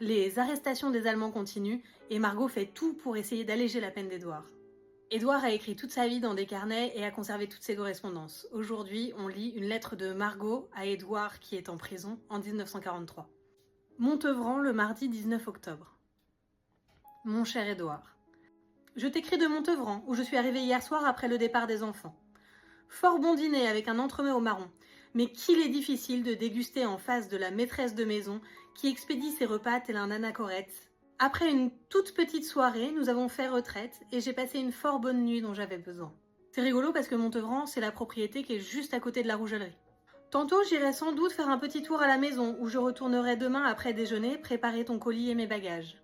Les arrestations des Allemands continuent et Margot fait tout pour essayer d'alléger la peine d'Édouard. Édouard a écrit toute sa vie dans des carnets et a conservé toutes ses correspondances. Aujourd'hui, on lit une lettre de Margot à Édouard qui est en prison en 1943. Montevran, le mardi 19 octobre. Mon cher Édouard, je t'écris de Montevran, où je suis arrivée hier soir après le départ des enfants. Fort bon dîner avec un entremets au marron, mais qu'il est difficile de déguster en face de la maîtresse de maison qui expédie ses repas tel un anachorète. Après une toute petite soirée, nous avons fait retraite et j'ai passé une fort bonne nuit dont j'avais besoin. C'est rigolo parce que Montevran, c'est la propriété qui est juste à côté de la rougellerie. Tantôt, j'irai sans doute faire un petit tour à la maison où je retournerai demain après déjeuner préparer ton colis et mes bagages.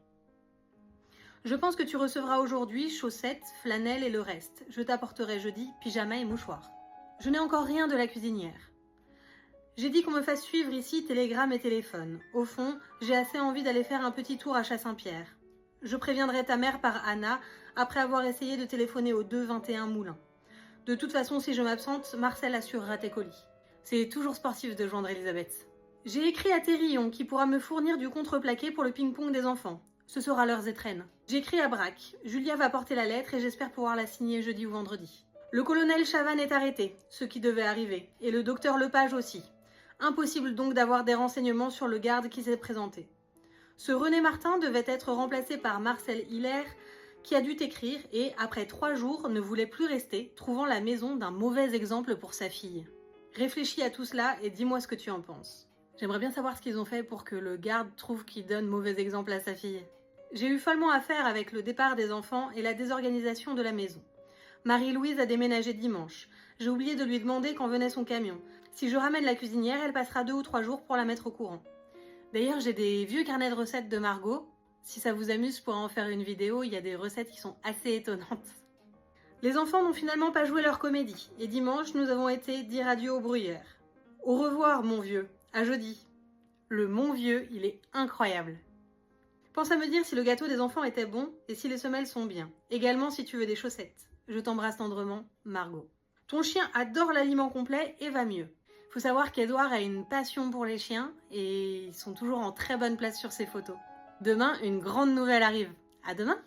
Je pense que tu recevras aujourd'hui chaussettes, flanelles et le reste. Je t'apporterai jeudi pyjama et mouchoirs. Je n'ai encore rien de la cuisinière. J'ai dit qu'on me fasse suivre ici télégramme et téléphone. Au fond, j'ai assez envie d'aller faire un petit tour à Chat-Saint-Pierre. Je préviendrai ta mère par Anna après avoir essayé de téléphoner au 221 Moulins. De toute façon, si je m'absente, Marcel assurera tes colis. C'est toujours sportif de joindre Elisabeth. J'ai écrit à Thérillon qui pourra me fournir du contreplaqué pour le ping-pong des enfants. Ce sera leurs étrennes. J'ai écrit à Braque. Julia va porter la lettre et j'espère pouvoir la signer jeudi ou vendredi. Le colonel Chavannes est arrêté, ce qui devait arriver, et le docteur Lepage aussi. Impossible donc d'avoir des renseignements sur le garde qui s'est présenté. Ce René Martin devait être remplacé par Marcel Hiller, qui a dû t'écrire et, après 3 jours, ne voulait plus rester, trouvant la maison d'un mauvais exemple pour sa fille. Réfléchis à tout cela et dis-moi ce que tu en penses. J'aimerais bien savoir ce qu'ils ont fait pour que le garde trouve qu'il donne mauvais exemple à sa fille. J'ai eu follement affaire avec le départ des enfants et la désorganisation de la maison. Marie-Louise a déménagé dimanche. J'ai oublié de lui demander quand venait son camion. Si je ramène la cuisinière, elle passera 2 ou 3 jours pour la mettre au courant. D'ailleurs, j'ai des vieux carnets de recettes de Margot. Si ça vous amuse, je pourrais en faire une vidéo, il y a des recettes qui sont assez étonnantes. Les enfants n'ont finalement pas joué leur comédie, et dimanche, nous avons été dire adieu au bruyère. Au revoir, mon vieux, à jeudi. Le mon vieux, il est incroyable. Pense à me dire si le gâteau des enfants était bon et si les semelles sont bien. Également si tu veux des chaussettes. Je t'embrasse tendrement, Margot. Ton chien adore l'aliment complet et va mieux. Faut savoir qu'Édouard a une passion pour les chiens et ils sont toujours en très bonne place sur ses photos. Demain, une grande nouvelle arrive. À demain!